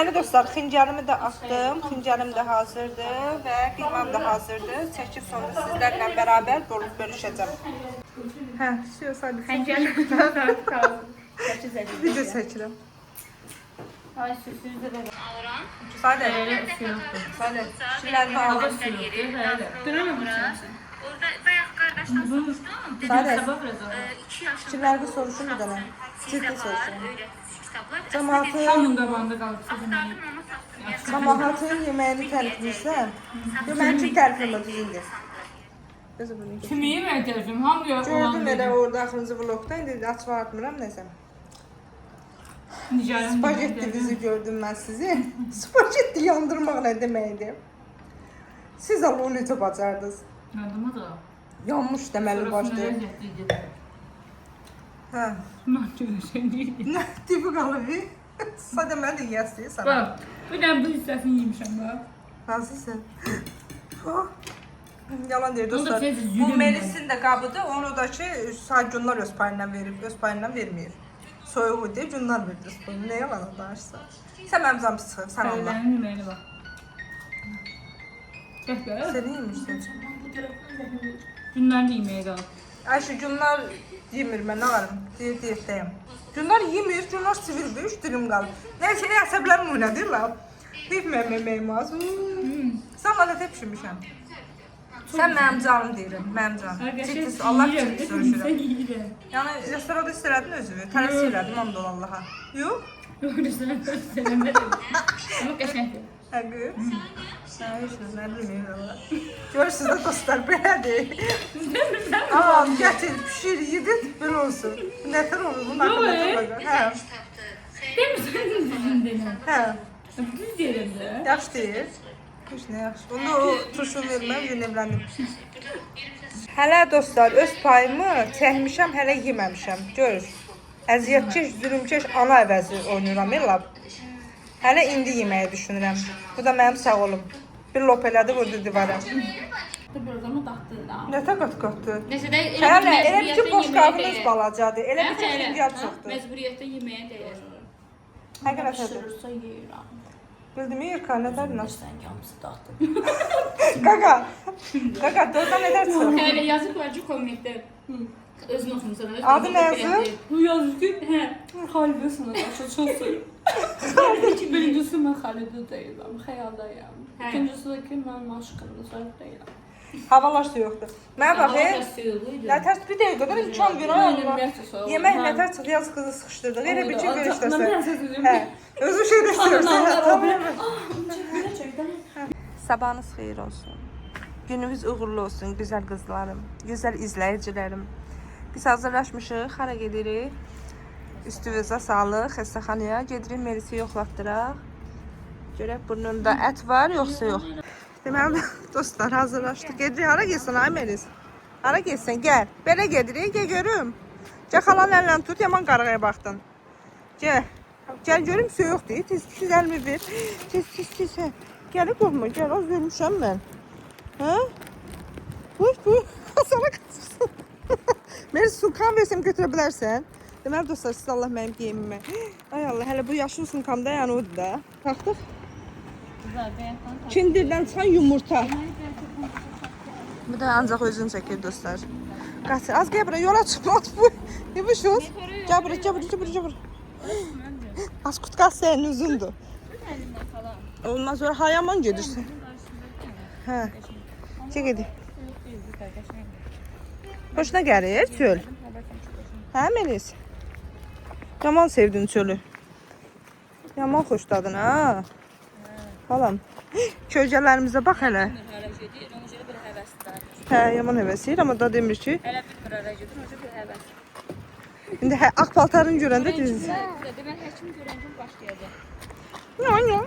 Değerli dostlar, xincarımı da atdım. Xincarım da hazırdır və qiymam da hazırdır. Çəkib sonra sizlərlə bərabər bölüşəcəm. Hə, saydı. Video çəkirəm. Ay süsünü de verin. Saydı. Saydı. Şilərini aldım. Orada bayağı kardeşten sormuştum. Saydı. 2 yaşında. Şilərini soruşun bir dənə. Ciddi Var soruşun. öyle kitaplar. Cəmaatı, Sonunda bandı kaldı. Aktardım ama sattım. cəmaatın yeməyini tərifləyirsən. Mənim üçün tərifləmə düzündür. Gözü bunu. Kimi yemek dersim? Hamı yok. Gördüm elə orada axırıncı vlogda, indi açıb atmıram nəsə. Spagetti dizi gördüm mən sizi. Spagetti yandırmaq nə deməkdir? Siz onu necə bacardınız? Yandıma da. Yanmış deməli başlayır. Hə. Nə tipi qalıb? Sadə mən də yiyəsiz sana. Bak. Bir de bu hissesini yemişim bak. Hansısa? Yalan deyir Onu da dostlar. tez Bu yürüyün Melis'in də qabıdır. Onu da ki Cunlar öz payından verib, öz payından vermir. Soyuğu deyib Cunlar verir. Nə yalan danışsan. Sən mənim zam çıxır, sən Allah. Söylenin yemeğine bak. Çek be. Sən yemişsən. Günler de yemeğe kaldı. Ayşe Cunlar yemir mən, nə varım? Diyetdəyim. Cunlar yemir, Cunlar sivirdir, 3 dilim qalıb. Nəysə, əsəblərim oynadılar. Deyib mən yeməğim az. Sən bana tə pişirmişəm. Sən mənim canım deyirəm, mənim canım. Ciddi, Allah ciddi soruşuram. Sen yiyirəm. Yəni, restoranda istələdin özünü, tələs elədim, hamd ol Allaha. Yox? Öyle söylemedim. Ama qəşəngdir. Həqiq? Hayırsınız, nə bilməyim Allah. Görürsünüz də dostlar, belədir. Aman, gətir, pişir, yedit, belə olsun. Nətər olur, bunun haqqında olacaq. Hə, Demirsən düzgün denəm. hə, Düz deyirəm də. yaxşı deyir. Heç nə yaxşı. Onda o turşunu verməm, yönəmləndim. Hələ dostlar, öz payımı çəkmişəm, hələ yeməmişəm. Görür. Əziyyətkeş, zülümkeş ana əvəzi oynayıram, elab. Hələ indi yeməyi düşünürəm. Bu da mənim sağ olum. Bir lop elədi, vurdu divara. Biraz ama taxtı da. Nətə qat-qatdı? Nəsə də Hələ, elə bir ki, boşqabınız balacadır. Elə bir ki, fincan çoxdur. Məcburiyyətdə yeməyə dəyər. Həqiqətən. Pişirirsə yeyirəm. Bildim, Yırka, nətər nasıl? Sən yamsı taxtı. Qaqa. Qaqa, dördən nətər çıxır? Yəni yazıq var ki, kommentdə. Özün oxumusan. Adı nə yazır? Bu yazır ki, hə, Xalidə qarşı çox sevir. Xalidə birincisi mən Xalidə deyiləm, xəyaldayam. İkincisi də ki, mənim aşkımda səhv deyiləm. Havalar yoxdur. Mənə bax, Suyuqluydu. nətər bir dəqiqə qədər imkan ver Allah. Yemək nətər çıx, yazıq qızı sıxışdırdıq. Elə bir ki, görüşdəsən. Hə, özü şey də istəyirsən. Sabahınız xeyir olsun. Gününüz uğurlu olsun, güzel qızlarım, güzel izləyicilərim. Biz hazırlaşmışıq, hara gedirik? Üstümüzə sağlıq, xəstəxanaya gedirik, Melisi yoxlatdıraq. Görək burnunda ət var, yoxsa yox. Deməli, dostlar, hazırlaşdıq. Gedirik, hara gelsin, ay Melis? Hara gelsin, gəl. Belə gedirik, gəl görüm. Gəl xalanın əlini tut, yaman qarğaya baxdın. Gəl. Gəl görüm, soyuq deyil, tez əlimi ver. Tez, hə. Gəli qorma, gəl, az vermişəm mən. Hə? Buyur, sana qaçırsın. Melis, sulkan versəm götürə bilərsən. Deməli, dostlar, siz Allah mənim geyimimə. Ay Allah, hələ bu yaşlı sulkamda yəni odur da. Baxdıq. Kindirdən çıxan yumurta. Bu da ancaq özün çəkir dostlar. Qaçır. Az gəl bura, yola çıxmaz bu. Ne bu şuz? Gəl bura. Az kutqaz sənin uzundur. Olmaz, sonra hayaman gedirsən. Hə. Çək edik. Hoşuna gəlir çöl. Hə Melis? Yaman sevdin çölü. Yaman xoşladın ha. Balam. Kölgələrimizə bax hələ. Hə, yaman həvəsiyir, amma da demir ki. Hələ bilmir ara gedir, o bir həvəs. İndi ağ paltarını görəndə düz. Demək həkim görəndə başlayacaq. Yo.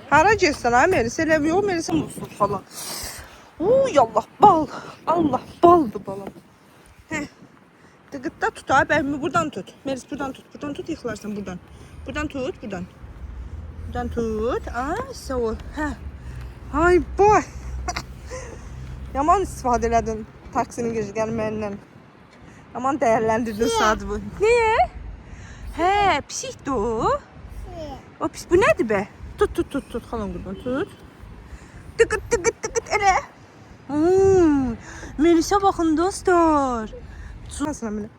Hara getsən ha Melis? Elə yox, Melis olsun falan. Uy Allah bal. Allah baldı balam. Hə. Dıqıtda tut ha, bəlmi buradan tut. Melis buradan tut. Buradan tut, yıxılarsan buradan. Buradan tut, buradan. Buradan tut. Ay, sağ ol. Hə. Ay boy. Yaman istifadə elədin taksinin gecə gəlməyindən. Yaman dəyərləndirdin saat bu. Niyə? Hə, pişikdir o. O pis bu nədir be? Tut xalam qurban tut. Tıkıt elə. Melis'e bakın dostlar. Şurasına belə.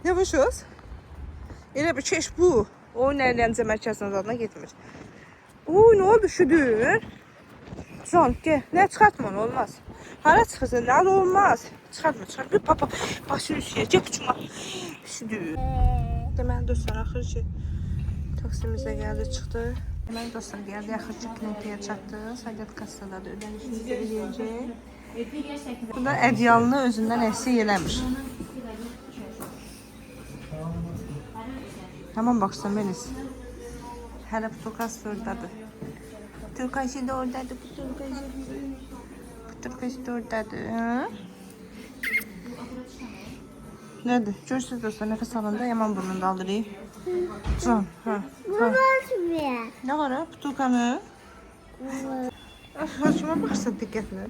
Yavaşız. Elə bir keş bu. O nərləncə mərkəzinin adına getmir. Oy, ne oldu üşüdün? Can gel. Ne çıkartma olmaz. Hara çıxırsan ne olmaz. Çıkartma. Bir papa. Başını üşüyəcək uçma. Üşüdün. Deməli dostlar axır ki taksimizə gəldi çıxdı. Deməli dostlar gəldi axır ki klinikaya çatdı. Sadiq kassada da ödənişimizi eləyəcək. Bu da ədyalını özündən əksik eləmir. Tamam baxsan Melis. Hələ bu turkas oradadır. Turkası da oradadır. Bu turkası da oradadır. Nədir? Görürsünüz dostlar, nəfəs alanda yaman burnunu daldırıyıq. Can, Ne var ha? Bu turkanı? Saçıma baxsa diqqətlə.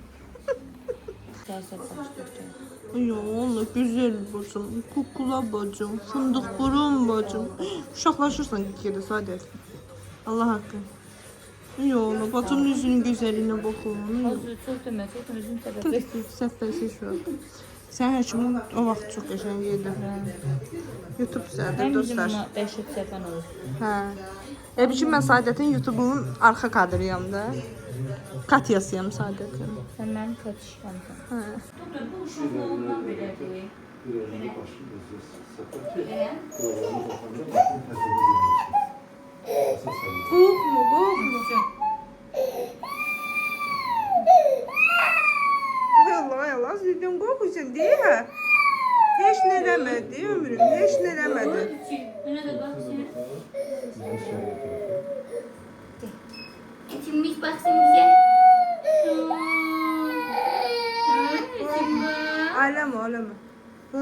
Ay Allah, güzel bacım, kukula bacım, fındık burun bacım. Uşaqlaşırsan gitgədə Sadət. Allah haqqı. Ay Allah, bacımın yüzünün gözəlliyinə baxın. Çok demə, çok özün səbəb. Səfəsi şu an. Sən həkimin o vaxt çox qəşəng yedin. YouTube sənədir dostlar. 500 səfən olur. Hə. Əbicim mən Sadətin YouTube'un arxa kadrıyam da. Katyasıyam Sadətin. Sən mənim katışkansan. Hə. Doktor, bu uşaqlığından belədir. Qorxma. Ay Allah, sizdən qorxursan deyə. Heç nə eləmədi ömrüm, heç nə eləmədi. Buna da bak sen. Etimmiş baksın bize. Ağlama. Hı?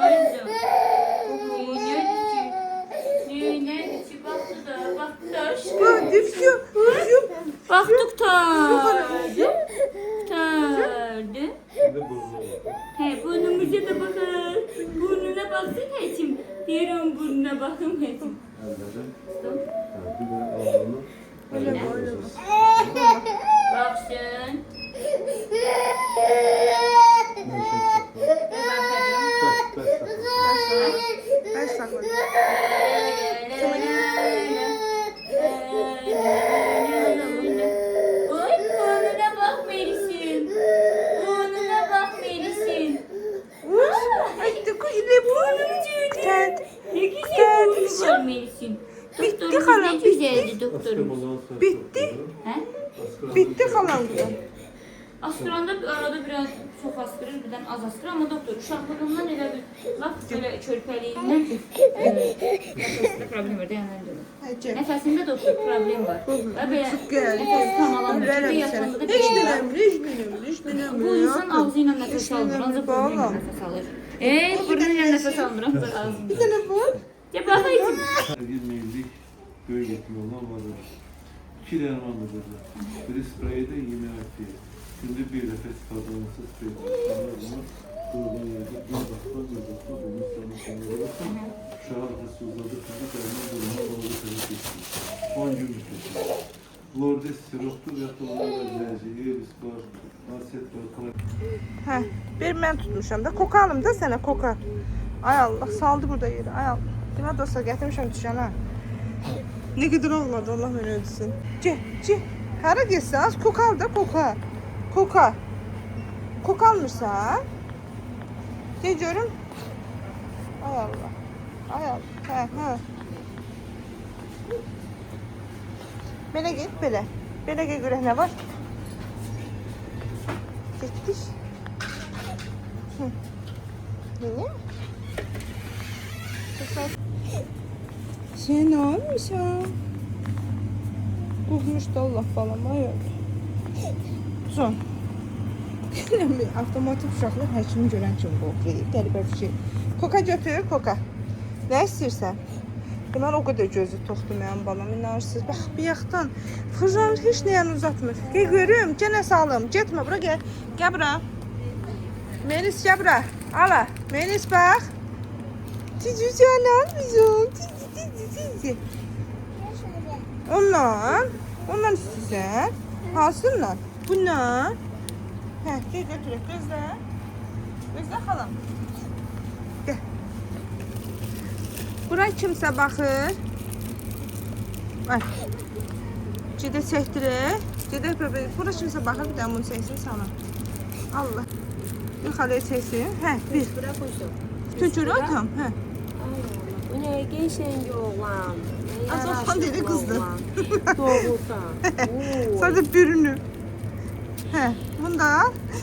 Ayıcım. Neredesin? Baktı da aşkım. Bak, düşüyor. Baktık tardı. He, burnumuza da bakar. Burnuna baksın heçim. Diyorum burnuna bakın heçim. Baksın. Ben sakladım. Oy, burnuna bak Melis'in. Burnuna bak Melis'in. Ay, tıkı ile burnunu çiğdi. Ne güzel burnu var Melis'in. Doktorumuz hala, ne güzeldi doktorumuz. Bitti. He? Bitti falan bu. Askıranda arada biraz çok askırır, birden az askırır ama doktor uşaqlığından elə bir laf böyle körpəliyindən nəfəsində problem var, dayanır. Nəfəsində doktor problem var. Və belə nəfəs tam alamır. Yatmanda da Hiç belə var. dinlemiyor. Bu insan ağzı ilə nəfəs almır, ancaq burnu ilə nəfəs alır. Burnu ilə nəfəs almır, ancaq ağzı. Bir tane bu. Ya bakayım. Girmeyindik, göğe gitme olamadı. 2 derman da dedi. Biri spreyde yine ötüyor. Şimdi bir nefes kazanması spreyde. Ama kurban yerde bir dakika, bunu sana sanırım. Şu an arkası uzadı, şimdi derman duruma doğru seni geçti. 10 gün müddetinde. Lordes, siroktur, yatılmalar, verci, iris var, aset var, Hə, bir mən tutmuşam da. Koka alım da sənə koka. Ay Allah, saldı burada yeri. Ay Allah. Demə dostlar, gətirmişəm düşən ha. Ne kadar ağladı, Allah beni öldürsün. Ci. Hara getsən, az koka al da koka. Koka. Koka almırsan. Gel görüm. Ay Allah. Hə. Belə get, belə. Belə get görək nə var. Getdik. Niye? Sen ne yapmışsın? Kokmuş da Allah falan var. Son. Avtomatik uşaqlar həkimi görən kimi qorxur. Qəribə bir şey. Koka götür, koka. Nə istəyirsən? Bunlar o qədər gözü toxdur mənim balam, inarsız. Bax, bir yaxdan fırcan heç nəyən uzatmır. Gəl görüm, gəl nə salım. Getmə bura, gəl. Gəl bura. Melis, gəl bura. Ala, Melis bax. Cici canım bizim. İsti. Ondan. Ondan istəyirsən. Hansından? Bundan. Hə, götürək. Gözlə. Gözlə xalam. Gəl. Bura kimsə baxır. Var. Gedə çəkdirək. Gedə bəbək. Bura kimsə baxır, bir də bunu çəksin sana. Allah. Yuxarıya çəksin. Hə, bir. Bura qoysun. Tücür atam. Hə. Bu ne geçen oğlan. Az oğlan dedi, kızdı. Doğrudan. Sadəcə birini. Hə, bunda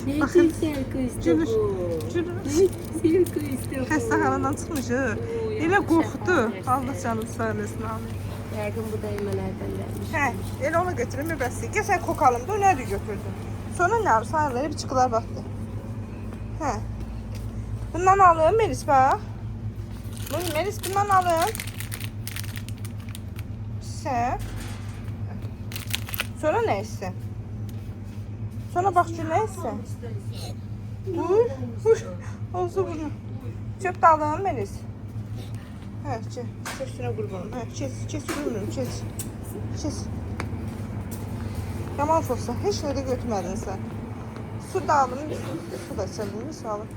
Ne baxın. güzel kızdı Cülür. bu. Cülür. Ne güzel kızdı bu. Xəstəxanadan çıxmışıq. Elə qorxdu. Allah canını sağ eləsin. Amin. Yəqin bu da imələrdən gəlmiş. Hə, elə onu götürüm bəs. Gəl sən kokalım da nədir götürdün? Sonra nə var? Sayıları bir çıxılar baxdı. Hə. Bundan alım Melis bax. Bunu Melis bundan alım. Sən. Sonra nə istəsən? Sonra bax ki nə istəsən? Olsun bunu. Çöp də alım Melis. Hə, çöpsünə qurbanım. Hə, kes ürünüm, kes. Yaman olsa, heç nə də götürmədin sən. Su da aldım, su da içəlim, sağ olun.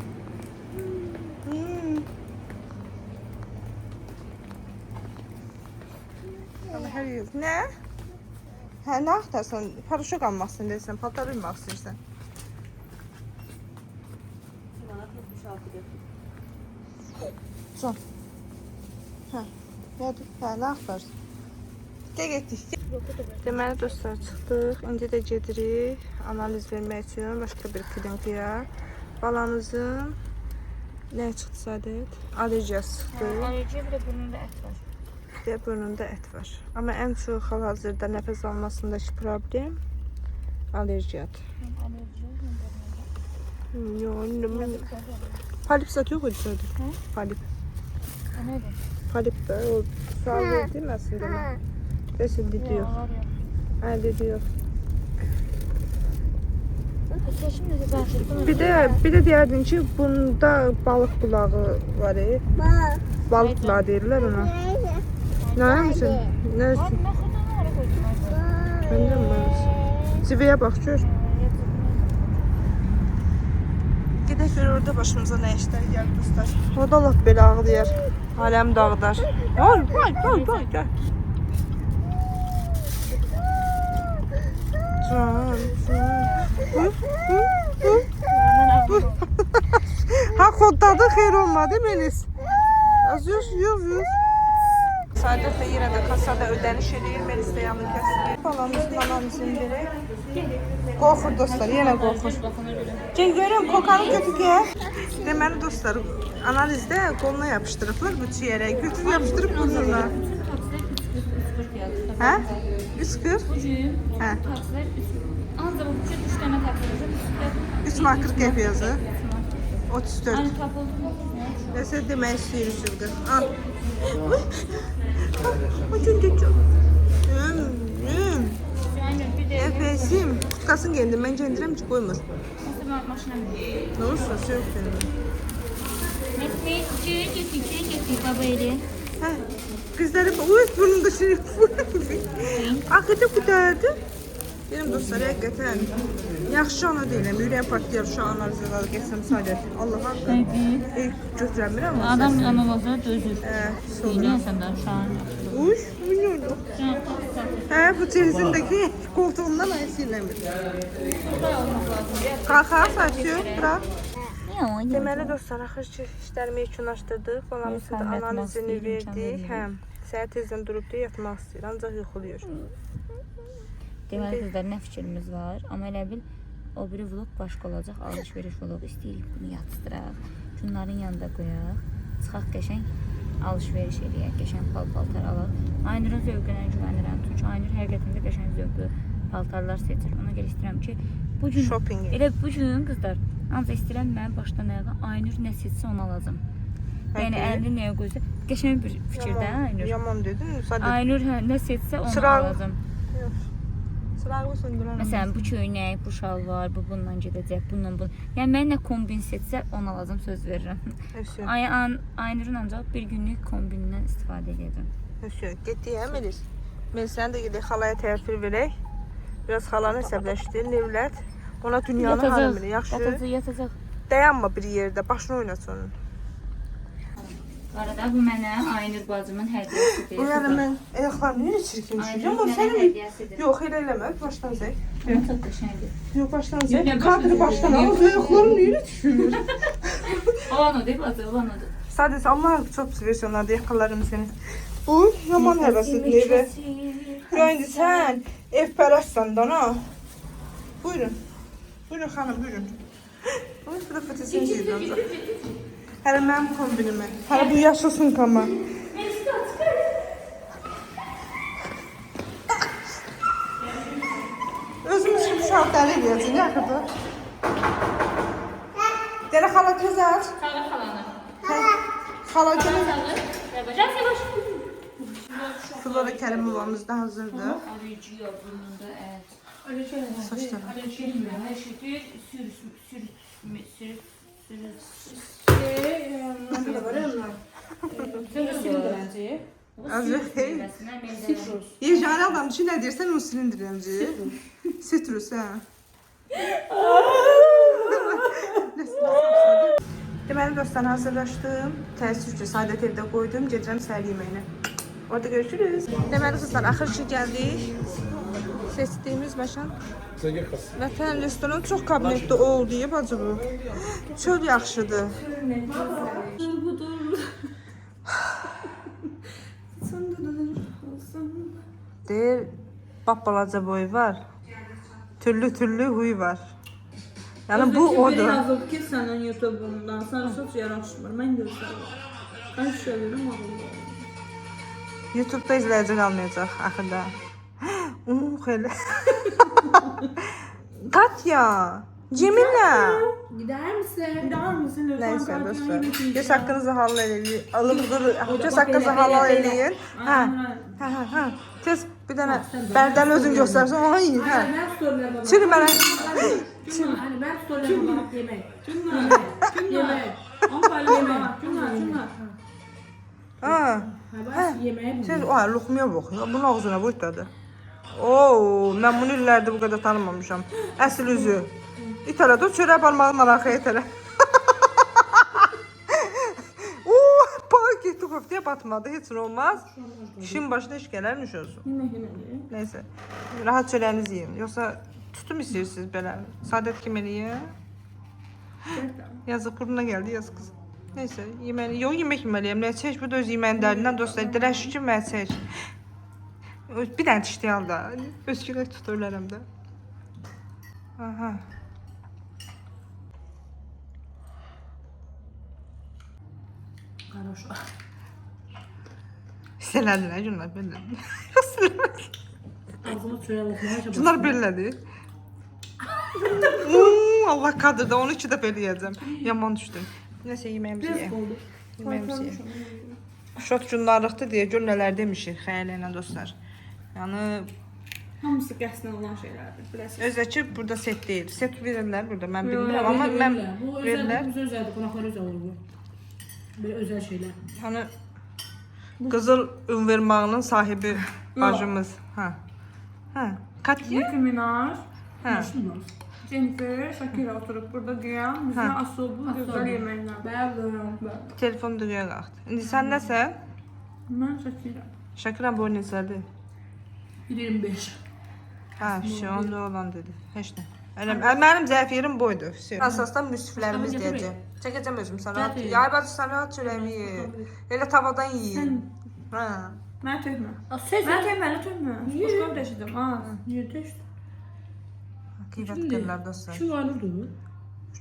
Ama hər yer, nə? Hə, nə axtarsan? Paraşok almaq istəyirsən, paltar uymaq istəyirsən. Son. Hə, nədir? Hə, nə axtarsın? Gəl getdik. Deməli dostlar, çıxdıq. İndi də gedirik analiz vermək üçün başqa bir klinikaya. Balanızın nə çıxdı Saadet? Alergiyası çıxdı. Alerjiya bir də burnunda ət var. Bir də burnunda ət var. Amma ən çox hal-hazırda nəfəs almasındakı problem alergiyadır. Yox, polip satıyor mu içeride? Polip. Nədir? Polip de o sual verdim aslında ben. Resim diyor. Ha diyor. Seçim də başladı. Bir de diyordun ki bunda balık bulağı var. Balık bulağı derler ona. Ne misin? Neresi? Abi mən xırdanı hara qoydum? Ben de mi? Ziveye bak gör. Gedək gör orada başımıza nə işlər gəlir dostlar. Orada lap belə ağlayır. Aləm dağdar. Vay, gəl. Can. Ha kodladı, xeyir olmadı Melis. Az yox. Saadet de yine de kasada ödeniş edir. Melis de yanı kəsir. Balamızın anamızın biri. Qorxur dostlar, yenə qorxur. Gel görüm, kokanı götür gel. Deməli dostlar, analizdə qoluna yapışdırıblar bu çiyərək. Götür yapışdırıb burnuna. Hə? 3.40? Hə. Ancaq bu 3 dənə taksir. 3 markır qeyb yazı. 34. Aynı tapıldı. Nəsə demək istəyir 340. Al. O gün. Aynen bir də Efesim. Tutkasın geldi. Ben kendirəm ki koymur. maşına min. Ne olsun? Sök kendim. Getir baba eli. Hə. Qızları burnunda şey. Axıda qutardı. Benim dostlar həqiqətən yaxşı ana deyiləm. Ürəyim partlayır şu analizləri geçsəm Saadet. Allah haqqı. Götürəmirəm. Adam anamazda dözür. Sonra. Yine de uşağın. Uş, bilmiyorum. Bu çevrəsindəki koltuğundan ayısılamır. Qalxa saçıyor, bırak. Deməli dostlar, axır ki işlərimi yekunlaşdırdıq. Balamızın da analizini verdik. Həm, səhər tezdən durub da yatmaq istəyir, ancaq yuxuluyur. Deməli qızlar nə fikrimiz var, amma elə bil o biri vlog başqa olacaq. Alışveriş vlogu istəyirik bunu yatışdıraq. Şunların yanında qoyaq. Çıxaq qəşəng alışveriş eləyək, qəşəng paltar alaq. Aynurun zövqünə güvənirəm. Çünki Aynur həqiqətən də qəşəng zövqlü paltarlar seçir. Ona görə istəyirəm ki, bu gün Shopping. elə bu gün qızlar, ancaq istəyirəm mənim başdan ayağa Aynur nə seçsə onu alacam. Yəni əlini nəyə qoysa, qəşəng bir fikirdə Aynur. Yaman dedin, Saadet. Aynur nə seçsə onu Sırağı. alacam. Sırağı söndürəm. Məsələn, bu köynək, bu şalvar, bu bundan gedəcək, bundan bu. Yəni mən nə kombin seçsə onu alacam, söz verirəm. Aynurun ancaq bir günlük kombinindən istifadə edəcəm. Getdik hə Melis? Melisəni də gedək xalaya təhvil verək. Biraz xalanı hesabləşdir, nevlət. Ona dünyanı harım bilir, yaxşı. Yatacaq. Dayanma bir yerdə, başını oynat onun. Bu arada bu mənə Aynur bacımın hədiyyəsidir. O yəni mən ayaqlarını necə çirkin düşürəm? Aynur Amma mənə sənin... hədiyyəsidir. Yox, elə eləmə, başdan zək. Çox qəşəngdir. Yox, başdan Yox, zək. yox, Kadrı başdan al, ayaqların necə düşürür? Olan o deyil, olan odur. Sadece Allah çok seviyorsun yakalarım seni. Uy, yaman hevesli evi. Ya indi sen ev pərəstsən dana. Buyurun. Buyurun xanım, buyurun. Uy, bu da fotosini çekiyordu. Hələ mənim kombinimi. Hələ bu yaşlı sunkama. Özümüz kimi uşaq dəli edəcək, nə xıdır? Gələ xala gözəl. Çağır xalanı. Xala gəlin. Çağır. Yavaş yavaş. Flora Kərimovamız da hazırdır. Arıcıya burnunda ət. Saçları. Azı. Yeganə adam üçün nə deyirsən onu silindirəmci. Sitrus, hə. Deməli dostlar hazırlaşdım. Təəssüf ki, Saadət evdə qoydum. Gedirəm səhər yeməyinə. Orada görüşürüz. Deməli qızlar, axır ki gəldik. Seçdiyimiz məşən Vətən restoran çox kabinetli oldu ya bacı bu. Çöl yaxşıdır. Deyir, balaca boyu var. Türlü huyu var. Yəni bu odur. Yazıldı ki, sənin YouTube-undan sən çox yaraşmır. Mən göstərirəm. Mən söylərim ağıllı. YouTube'da izləyici qalmayacaq axırda. Xeyli. Katya, Cemile. Gider misin? Neyse dostlar. Göz hakkınızı halal eləyin. Göz hakkınızı halal eləyin. Hə. Tez bir dənə bərdən özün göstərsən, ona yiyin. Hə. Ben story'e bakıyorum. Çünki mənə Hani ben story'e bakıyorum. Yemek. Yemek. Ama yemek. Şunlar. ha. Ha yemeğe Siz o luxmuya bax. Bunun ağzına bu dadı. Oo, mən bunu illərdə bu qədər tanımamışam. Əsl üzü. İtələdə çörək barmağını arxaya itələ. Oo, bax getdi köftəyə batmadı, heç nə olmaz. İşin başına iş gələrmiş olsun. yemek. Neyse, rahat çörəyinizi yiyin. Yoxsa tutum istəyirsiniz belə. Saadət kim eləyir? Yazıq burnuna gəldi, yazıq qız. Neyse, yemək yeməliyəm. Nə çək, bu da öz yeməyin dərindən dostlar. Diləş ki, mən çək. Bir dənə dişli al da. Öskürək tuturlarım da. Aha. Хорошо. Hisselədilər, bunlar belədir. Ağzıma çörək lokmaya çalışıyorum. Bunlar belədir. Allah kadrda onu 2 dəfə eləyəcəm. Yaman düşdüm. Nəsə yeməyimizi yeyək. oldu. Yeməyimizi yeyək. Şok günlarlıqdır deyə gör nələr demişik xəyallə dostlar. Yəni Hamısı qəsdən olan şeylərdir. Biləsiniz. özəki burada set deyil. Set verirlər burada mən bilmirəm amma mən Bu verirlər. özel, qonaqlar özel olur bu. Böyle özel şeyler. Hani qızıl ünvermağının sahibi bacımız. Hə. Hə. Katya? Nicki Minaj, Hə. Jennifer, Shakira oturup burada diyen bize asıl bu güzel yemekler. Ben Telefon dünya qalxdı. İndi sən nəsən? Shakira. Şakira boyu neçədir? 25. Ha, onda olan dedi. Heç nə. Mənim zəif yerim boydur. Əsasdan müsiflərimiz deyəcəm. Çəkəcəm özüm sana. Yay bacı sana çörəyi ye. Elə tavadan yiyin. Ha. Mən tökmə. Söz Mən tökmə, tökmə. Başqa bir deşidim. Niyə deşdim? Qeybət qırlar dostlar. Kim vardı?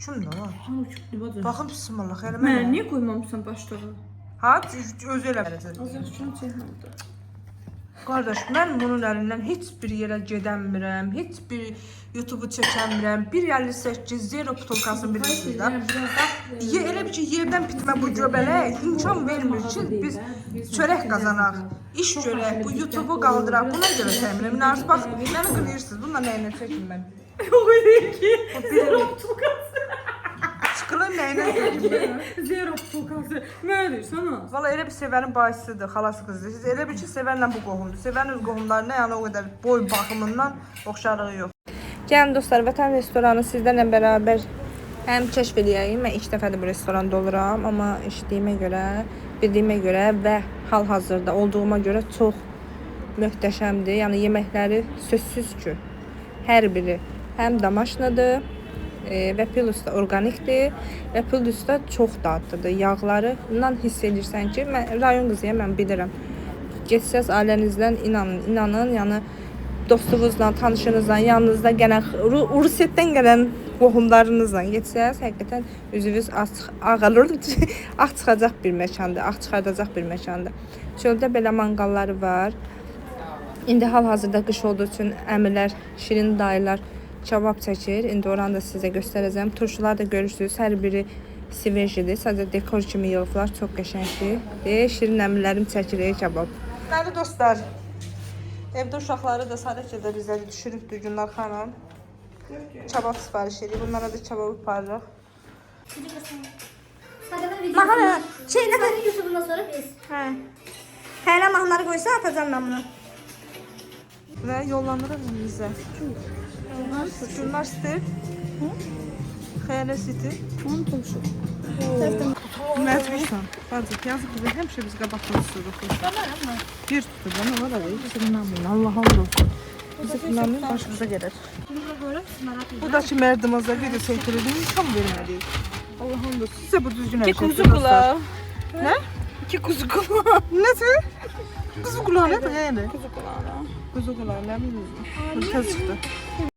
Kim nə var? Hanı kimdi bacı? Baxın bismillah. Elə Mən mən. niyə qoymamışsan başlığı? Ha, özü elə verəcək. Azərbaycan çəkmədi. Qardaş, mən bunun əlindən heç bir yerə gedəmirəm, heç bir YouTube-u çəkəmirəm. 1.58 zero butulkasını bilirsiniz də. Elə bir ki, yerdən bitmə bu göbələk imkan vermir ki, biz çörək qazanaq, iş görək, bu YouTube-u qaldıraq. Buna görə çəkmirəm. Münasib bax, məni qınayırsınız. Bununla nəyinə çəkim mən? O elə ki, zero butulkası. Sıxılır nəyinə sevdim? Zero pokazı. Mənə deyirsən ha? Valla elə bir Sevərin bacısıdır, xalası qızdır. Siz elə bir ki, Sevərlə bu qohumdur. Sevərin öz qohumlarına yəni o qədər boy baxımından oxşarlığı yox. Gəlin dostlar, Vətən restoranı sizlərlə bərabər həm kəşf edəyim. Mən ilk dəfədir bu restoranda oluram, amma eşitdiyimə görə, bildiyimə görə və hal-hazırda olduğuma görə çox möhtəşəmdir. Yəni yeməkləri sözsüz ki, hər biri həm damaşnadır və plus da orqanikdir və plus da çox dadlıdır. Yağlarından hiss edirsən ki, mən rayon qızıyam, mən bilirəm. Getsəz ailənizdən inanın, yəni dostunuzla, tanışınızla, yanınızda gələn, Rusiyadan gələn qohumlarınızla getsəz, həqiqətən üzünüz ağalır, ağ çıxacaq bir məkandır, ağ çıxardacaq bir məkandır. Çöldə belə manqalları var. İndi hal-hazırda qış olduğu üçün əmilər, şirin dayılar kabab çəkir. İndi oranı da sizə göstərəcəm. Turşular da görürsünüz, hər biri siverjidir. Sadəcə dekor kimi yığıblar, çox qəşəngdir. Şirin əmilərim çəkir kabab. Bəli dostlar, evdə uşaqları da sadəcə bizləri düşürübdür Gülnar xanım. Kabab sipariş edib. Bunlara da kabab yaparıq. Mahnı şeyle de YouTube'dan sonra biz. He. Hele mahnıları koysa atacağım ben bunu. Və yollanırıq bizə. Gülnar Step. Xəyala City. Məcbursan. Bacıq, yazıq bizə həmişə biz qabaqdan tuturuq. Bir tutur, nə var da ikisi bundan Allah'ım olsun. Bizi bundan başımıza gəlir. Bu da ki mərdimazda video çəkdirildi, tam vermədik. Allah'ım olsun. Sizə bu düzgün hər şey. Kuzu kulağı. Nə? 2 kuzu kulağı. Nədir? Kuzu kulağı nədir yəni? Kuzu kulağı. Kuzu kulağı, nə bilirəm. Tez çıxdı.